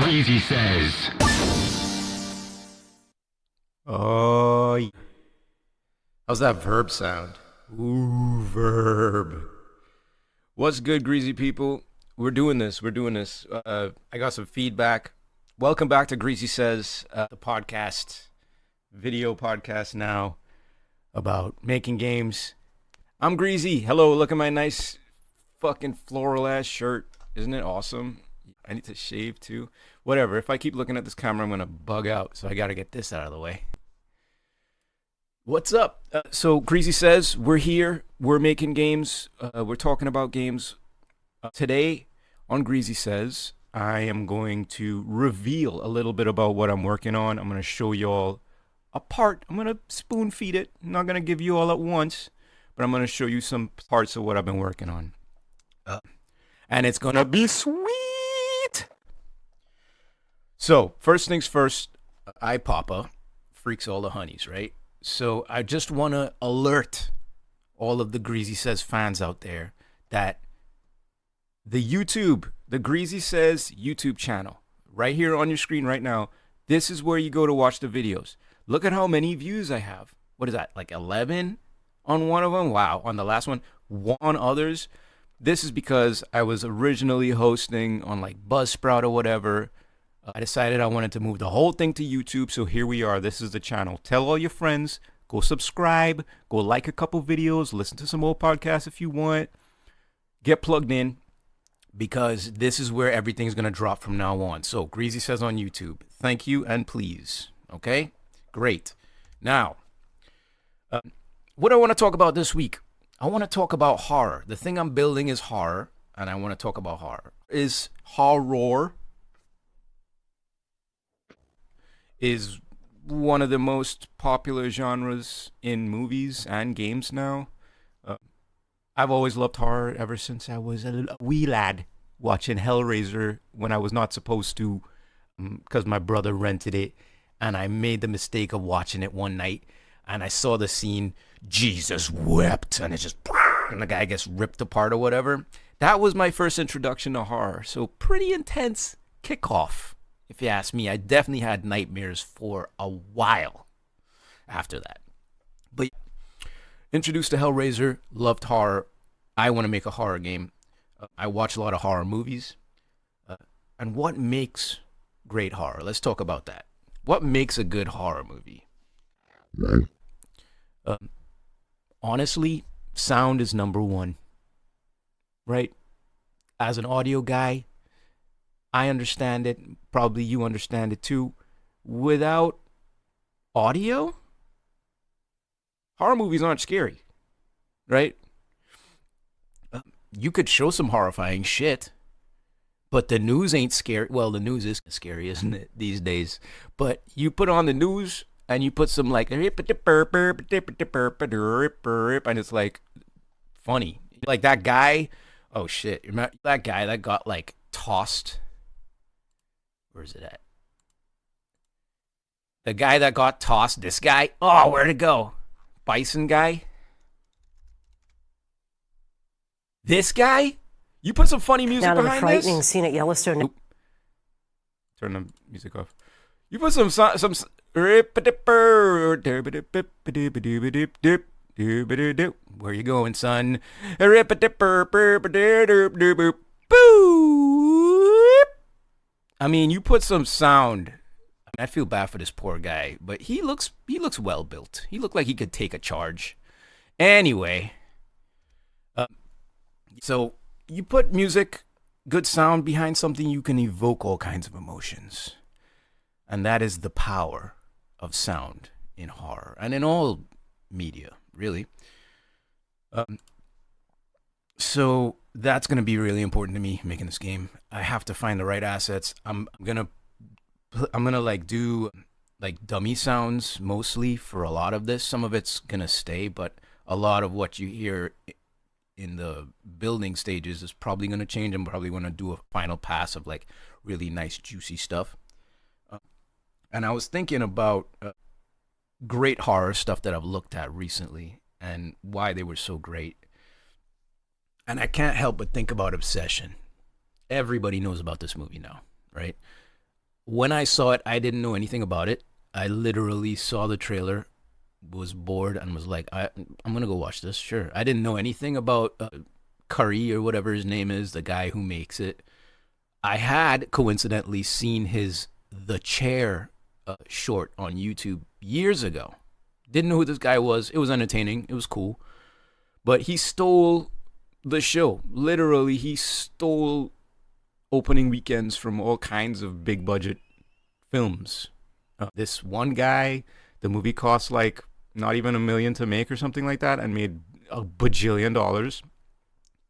Greasy says. Oh, how's that verb sound? Ooh, verb. What's good, Greasy people? We're doing this. I got some feedback. Welcome back to Greasy Says, the podcast, video podcast now about making games. I'm Greasy. Hello, look at my nice fucking floral ass shirt. Isn't it awesome? I need to shave too. Whatever. If I keep looking at this camera, I'm going to bug out. So I got to get this out of the way. What's up? So Greasy Says, we're here. We're making games. We're talking about games. Today on Greasy Says, I am going to reveal a little bit about what I'm working on. I'm going to show you all a part. I'm going to spoon feed it. I'm not going to give you all at once, but I'm going to show you some parts of what I've been working on. And it's going to be sweet. So, first things first, iPapa freaks all the honeys, right? So, I just want to alert all of the Greasy Says fans out there that the Greasy Says YouTube channel, right here on your screen right now, this is where you go to watch the videos. Look at how many views I have. What is that, like 11 on one of them? Wow, on the last one, on others. This is because I was originally hosting on like Buzzsprout or whatever. I decided I wanted to move the whole thing to YouTube, so here we are. This is the channel. Tell all your friends, go subscribe, go like a couple videos, listen to some old podcasts if you want. Get plugged in, because this is where everything's going to drop from now on. So, Greasy Says on YouTube. Thank you and please. Okay? Great. Now, what do I want to talk about this week? I want to talk about horror. The thing I'm building is horror, and I want to talk about horror. Is one of the most popular genres in movies and games now. I've always loved horror ever since I was a wee lad watching Hellraiser when I was not supposed to, because my brother rented it, and I made the mistake of watching it one night, and I saw the scene, Jesus wept, and it just, and the guy gets ripped apart or whatever. That was my first introduction to horror, so pretty intense kickoff. If you ask me, I definitely had nightmares for a while after that. But introduced to Hellraiser, loved horror. I want to make a horror game. I watch a lot of horror movies. And what makes great horror? Let's talk about that. What makes a good horror movie? Honestly, sound is number one. Right? As an audio guy, I understand it. Probably you understand it too. Without audio, horror movies aren't scary, right? You could show some horrifying shit, but the news ain't scary. Well, the news is scary, isn't it, these days? But you put on the news and you put some like, and it's like funny. Like that guy, oh shit, remember that guy that got like tossed? Where is it at? The guy that got tossed, this guy. Oh, where'd it go? Bison guy? This guy? You put some funny music Now to the behind frightening this? scene at Yellowstone. Oop. Turn the music off. You put some where you going, son? I mean, you put some sound. I feel bad for this poor guy, but he looks well built. He looked like he could take a charge. Anyway, so you put music, good sound behind something, you can evoke all kinds of emotions. And that is the power of sound in horror and in all media, really. So that's going to be really important to me making this game. I have to find the right assets. I'm gonna like do like dummy sounds mostly for a lot of this. Some of it's gonna stay, but a lot of what you hear in the building stages is probably gonna change. I'm probably gonna do a final pass of like really nice juicy stuff. And I was thinking about great horror stuff that I've looked at recently and why they were so great. And I can't help but think about Obsession. Everybody knows about this movie now, right? When I saw it, I didn't know anything about it. I literally saw the trailer, was bored, and was like, I'm gonna go watch this. Sure. I didn't know anything about Curry or whatever his name is, the guy who makes it. I had coincidentally seen his The Chair short on YouTube years ago. Didn't know who this guy was. It was entertaining. It was cool. But he stole the show. Literally, he stole opening weekends from all kinds of big budget films. This one guy, the movie cost like not even $1 million to make or something like that, and made $1 bajillion.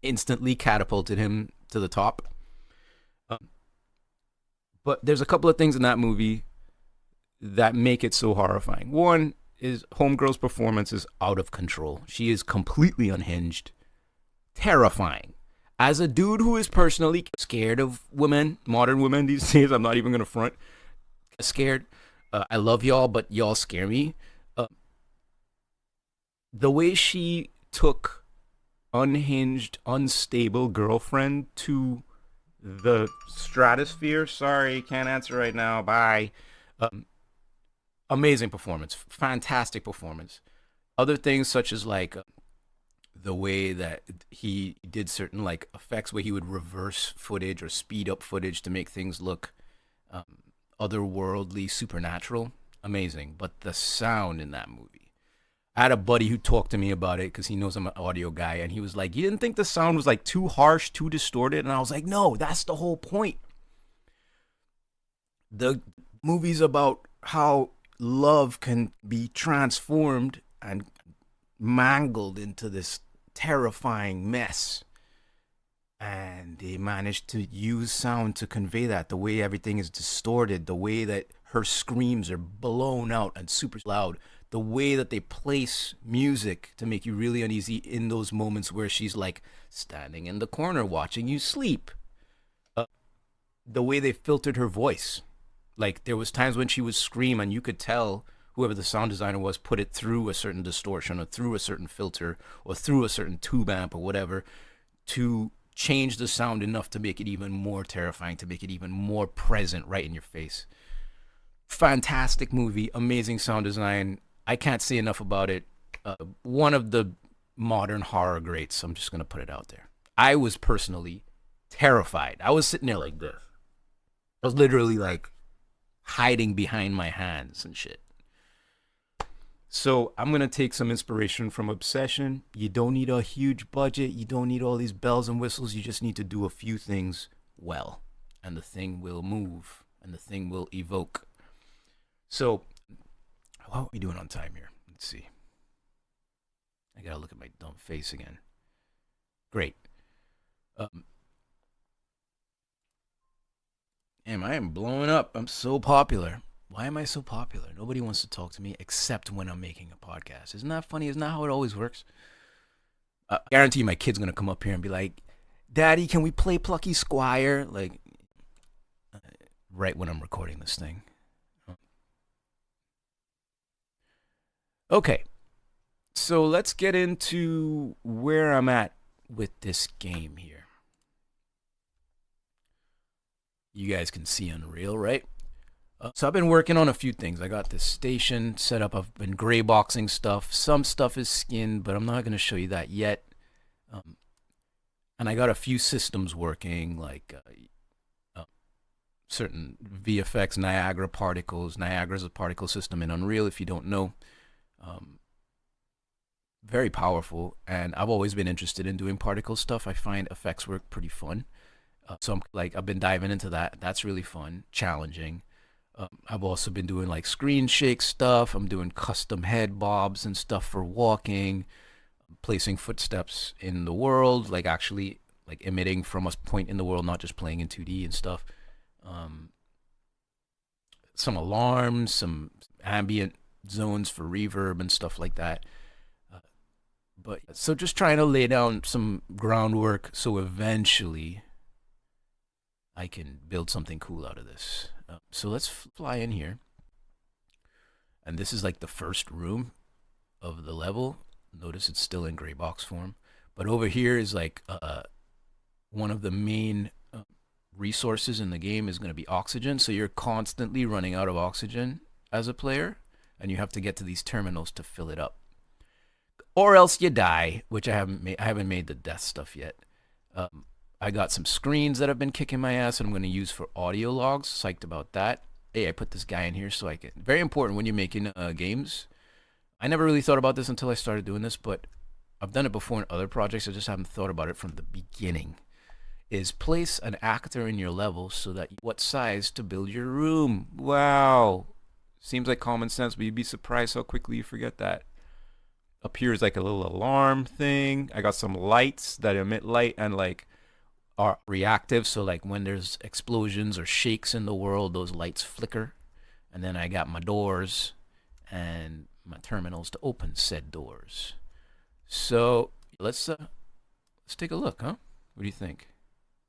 Instantly catapulted him to the top. But there's a couple of things in that movie that make it so horrifying. One is Homegirl's performance is out of control. She is completely unhinged, terrifying. As a dude who is personally scared of women, modern women these days, I'm not even gonna front. Scared. I love y'all, but y'all scare me. Uh, the way she took unhinged, unstable girlfriend to the stratosphere. Sorry, can't answer right now. Bye. Um, Amazing performance, fantastic performance. Other things such as like the way that he did certain like effects where he would reverse footage or speed up footage to make things look um, otherworldly, supernatural. Amazing. But the sound in that movie. I had a buddy who talked to me about it because he knows I'm an audio guy, and he was like, "You didn't think the sound was like too harsh, too distorted?" And I was like, "No, that's the whole point. The movie's about how love can be transformed and mangled into this terrifying mess. And they managed to use sound to convey that. The way everything is distorted, the way that her screams are blown out and super loud, the way that they place music to make you really uneasy in those moments where she's like standing in the corner watching you sleep. Uh, the way they filtered her voice. Like there was times when she would scream and you could tell whoever the sound designer was put it through a certain distortion or through a certain filter or through a certain tube amp or whatever to change the sound enough to make it even more terrifying, to make it even more present right in your face. Fantastic movie, amazing sound design. I can't say enough about it. One of the modern horror greats. I'm just gonna put it out there. I was personally terrified. I was sitting there like this. I was literally like hiding behind my hands and shit. So I'm gonna take some inspiration from Obsession. You don't need a huge budget. You don't need all these bells and whistles. You just need to do a few things well, and the thing will move, and the thing will evoke. So, how are we doing on time here? Let's see. I gotta look at my dumb face again. Great. Um, Damn, I am blowing up. I'm so popular. Why am I so popular? Nobody wants to talk to me except when I'm making a podcast. Isn't that funny? Isn't that how it always works? I guarantee my kid's gonna come up here and be like, "Daddy, can we play Plucky Squire?" Like, right when I'm recording this thing. Okay, so let's get into where I'm at with this game here. You guys can see Unreal, right? So I've been working on a few things. I got this station set up. I've been gray boxing stuff. Some stuff is skinned, but I'm not going to show you that yet. Um, and I got a few systems working, like certain VFX Niagara particles. Niagara's a particle system in Unreal, if you don't know. Um, Very powerful, and I've always been interested in doing particle stuff. I find effects work pretty fun. So I'm like, I've been diving into that. That's really fun, challenging. I've also been doing like screen shake stuff. I'm doing custom head bobs and stuff for walking, placing footsteps in the world, like actually like emitting from a point in the world, not just playing in 2D and stuff. Um, some alarms, some ambient zones for reverb and stuff like that. But so just trying to lay down some groundwork so eventually I can build something cool out of this. So let's fly in here. And this is like the first room of the level. Notice it's still in gray box form. But over here is like one of the main resources in the game is going to be oxygen. So you're constantly running out of oxygen as a player, and you have to get to these terminals to fill it up, or else you die. Which I haven't made the death stuff yet. I got some screens that have been kicking my ass, and I'm going to use for audio logs. Psyched about that. Hey, I put this guy in here so I can. Very important when you're making games. I never really thought about this until I started doing this, but I've done it before in other projects. I just haven't thought about it from the beginning. Is place an actor in your level so that what size to build your room. Wow. Seems like common sense, but you'd be surprised how quickly you forget that. Up here is like a little alarm thing. I got some lights that emit light and like are reactive. So like when there's explosions or shakes in the world, those lights flicker. And then I got my doors and my terminals to open said doors. So let's take a look, huh? What do you think?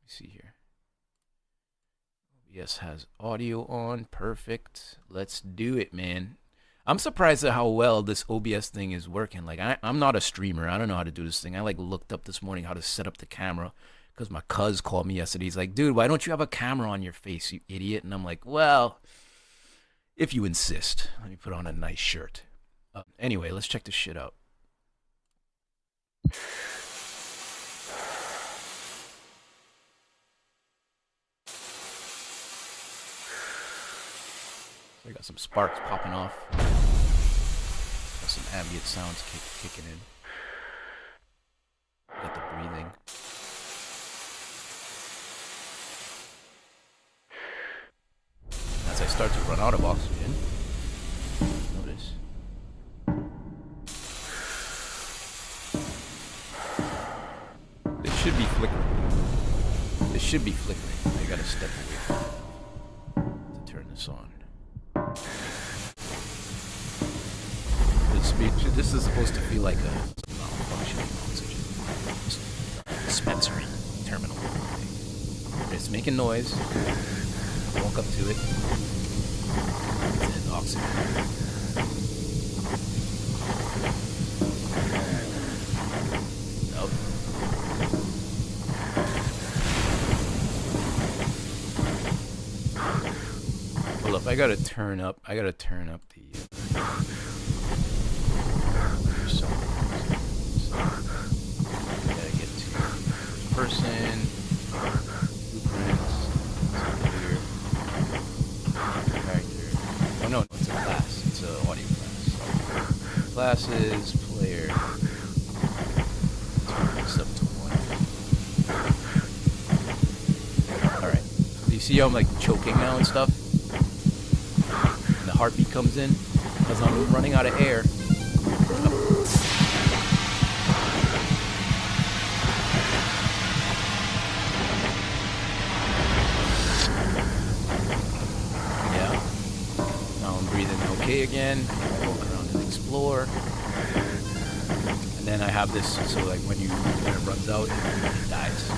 Let me see here. OBS has audio on. Perfect. Let's do it, man. I'm surprised at how well this OBS thing is working. Like I'm not a streamer. I don't know how to do this thing. I like looked up this morning how to set up the camera because my cuz called me yesterday. He's like, dude, why don't you have a camera on your face, you idiot? And I'm like, well, if you insist. Let me put on a nice shirt. Anyway, let's check this shit out. I got some sparks popping off. Got some ambient sounds kicking in. Got the breathing. As I start to run out of oxygen, notice. This should be flickering. This should be flickering. I gotta step away to turn this on. This is supposed to feel like a malfunctioning oxygen dispensary terminal thing. It's making noise. Walk up to it. It's oxygen. Nope. Well, if I gotta turn up the so gotta get to first person, blueprints, here, character. Oh no, it's a class. It's an audio class. Classes, player. Turn this up to 1. Alright. Do you see how I'm like choking now and stuff? And the heartbeat comes in because I'm running out of air. Again, walk around and explore, and then I have this so like when it runs out, it dies.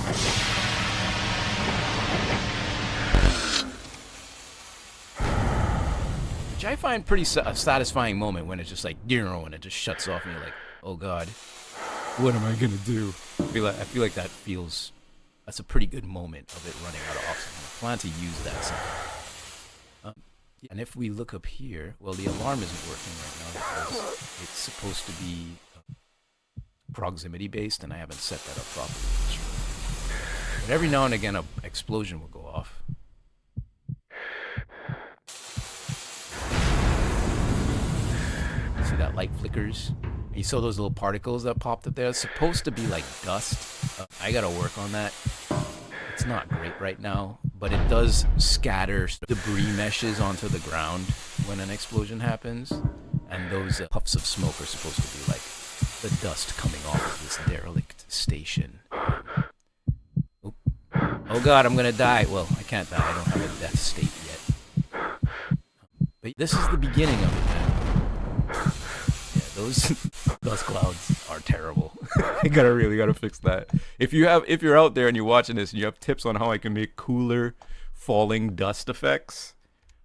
Which I find pretty a satisfying moment when it's just like and it just shuts off, and you're like, oh god, what am I gonna do? I feel like that's a pretty good moment of it running out of oxygen. I plan to use that sometime. And if we look up here, well, the alarm isn't working right now because it's supposed to be proximity based, and I haven't set that up properly. But every now and again, an explosion will go off. See that light flickers? And you saw those little particles that popped up there? It's supposed to be like dust. I gotta work on that. It's not great right now, but it does scatter debris meshes onto the ground when an explosion happens, and those puffs of smoke are supposed to be like the dust coming off of this derelict station. Oh god, I'm gonna die. Well, I can't die. I don't have a death state yet. But this is the beginning of it, man. Yeah, those dust clouds are terrible. I really gotta fix that. If you're out there and you're watching this and you have tips on how I can make cooler falling dust effects,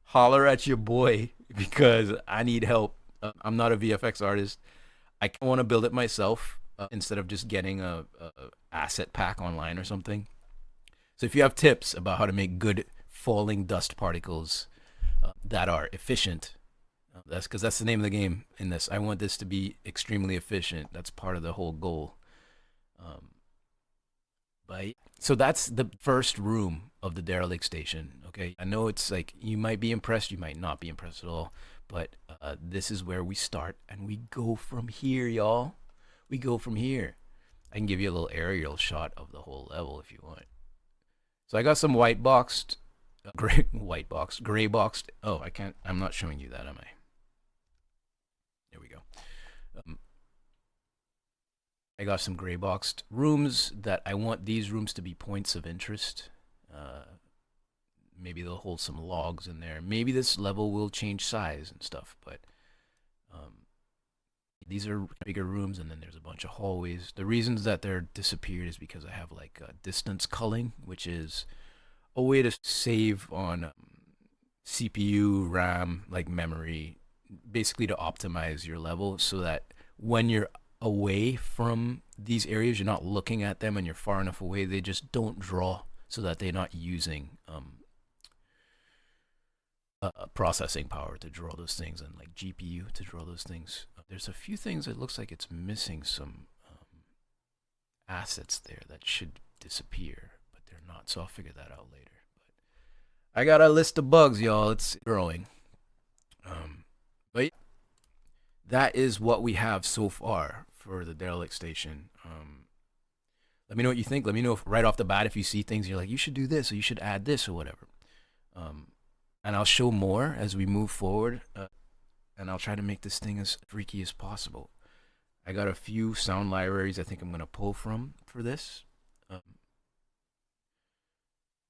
holler at your boy because I need help. I'm not a VFX artist. I want to build it myself instead of just getting a asset pack online or something. So if you have tips about how to make good falling dust particles that are efficient, that's because that's the name of the game in this. I want this to be extremely efficient. That's part of the whole goal. Um, but so that's the first room of the derelict station. Okay, I know it's like you might be impressed, you might not be impressed at all, but this is where we start and we go from here, y'all. We go from here. I can give you a little aerial shot of the whole level if you want. So I got some white boxed, gray boxed. Oh, I can't. I'm not showing you that, am I? There we go. I got some gray boxed rooms that I want these rooms to be points of interest. Maybe they'll hold some logs in there. Maybe this level will change size and stuff, but these are bigger rooms, and then there's a bunch of hallways. The reasons that they're disappeared is because I have like distance culling, which is a way to save on CPU, RAM, like memory, basically to optimize your level so that when you're away from these areas, you're not looking at them and you're far enough away, they just don't draw so that they're not using processing power to draw those things and like GPU to draw those things. There's a few things it looks like it's missing some assets there that should disappear, but they're not, so I'll figure that out later. But I got a list of bugs, y'all. It's growing. But that is what we have so far for the derelict station. Let me know what you think. Let me know if, right off the bat, if you see things you're like, you should do this or you should add this or whatever. And I'll show more as we move forward. And I'll try to make this thing as freaky as possible. I got a few sound libraries I think I'm going to pull from for this. And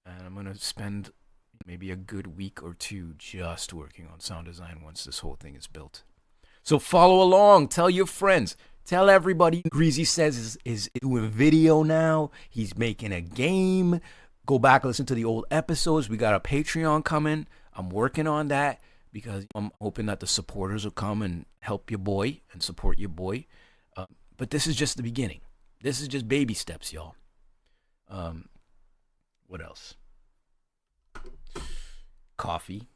I'm going to spend maybe a good week or two just working on sound design once this whole thing is built. So follow along. Tell your friends. Tell everybody Greasy says is doing video now. He's making a game. Go back, listen to the old episodes. We got a Patreon coming. I'm working on that because I'm hoping that the supporters will come and help your boy and support your boy. But this is just the beginning. This is just baby steps, y'all. What else? Coffee.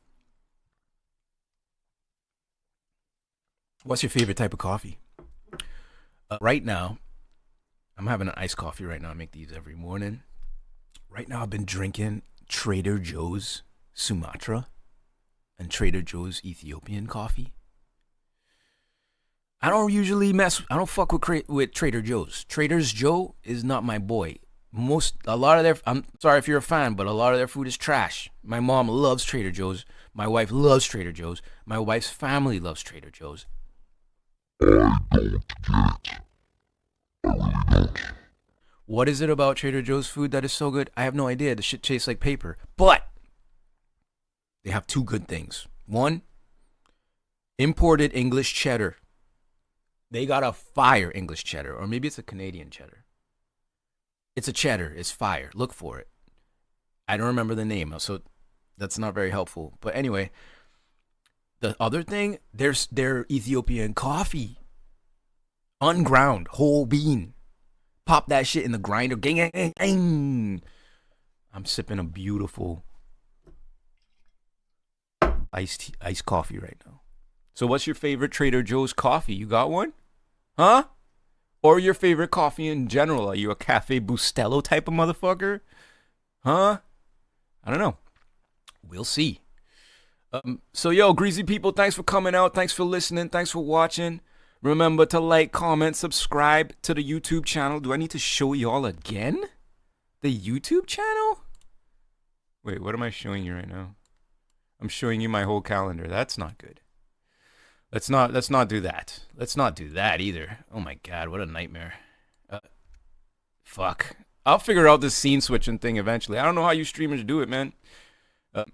What's your favorite type of coffee? Right now, I'm having an iced coffee right now. I make these every morning. Right now, I've been drinking Trader Joe's Sumatra and Trader Joe's Ethiopian coffee. I don't fuck with Trader Joe's. Trader's Joe is not my boy. I'm sorry if you're a fan, but a lot of their food is trash. My mom loves Trader Joe's. My wife loves Trader Joe's. My wife's family loves Trader Joe's. I don't get it. I really don't. What is it about Trader Joe's food that is so good? I have no idea. The shit tastes like paper. But they have two good things. One, imported English cheddar. They got a fire English cheddar, or maybe it's a Canadian cheddar. It's a cheddar. It's fire. Look for it. I don't remember the name, so that's not very helpful. But anyway, the other thing, there's their Ethiopian coffee. Unground, whole bean. Pop that shit in the grinder. Gang, gang, gang, gang. I'm sipping a beautiful iced coffee right now. So what's your favorite Trader Joe's coffee? You got one? Huh? Or your favorite coffee in general? Are you a Cafe Bustelo type of motherfucker? Huh? I don't know. We'll see. So yo, Greasy people, thanks for coming out. Thanks for listening. Thanks for watching. Remember to like, comment, subscribe to the YouTube channel. Do I need to show y'all again? The YouTube channel? Wait, what am I showing you right now? I'm showing you my whole calendar. That's not good. Let's not do that. Let's not do that either. Oh my god, what a nightmare. Fuck. I'll figure out this scene switching thing eventually. I don't know how you streamers do it, man. I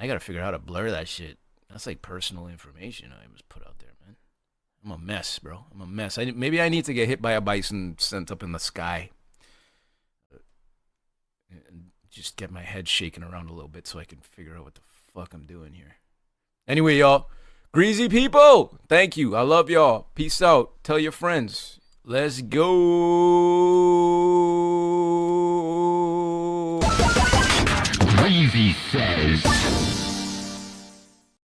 gotta figure out how to blur that shit. That's like personal information I was put out there, man. I'm a mess, bro. I'm a mess. Maybe I need to get hit by a bison sent up in the sky. And just get my head shaking around a little bit so I can figure out what the fuck I'm doing here. Anyway, y'all. Greasy people, thank you. I love y'all. Peace out. Tell your friends. Let's go. Greasy says.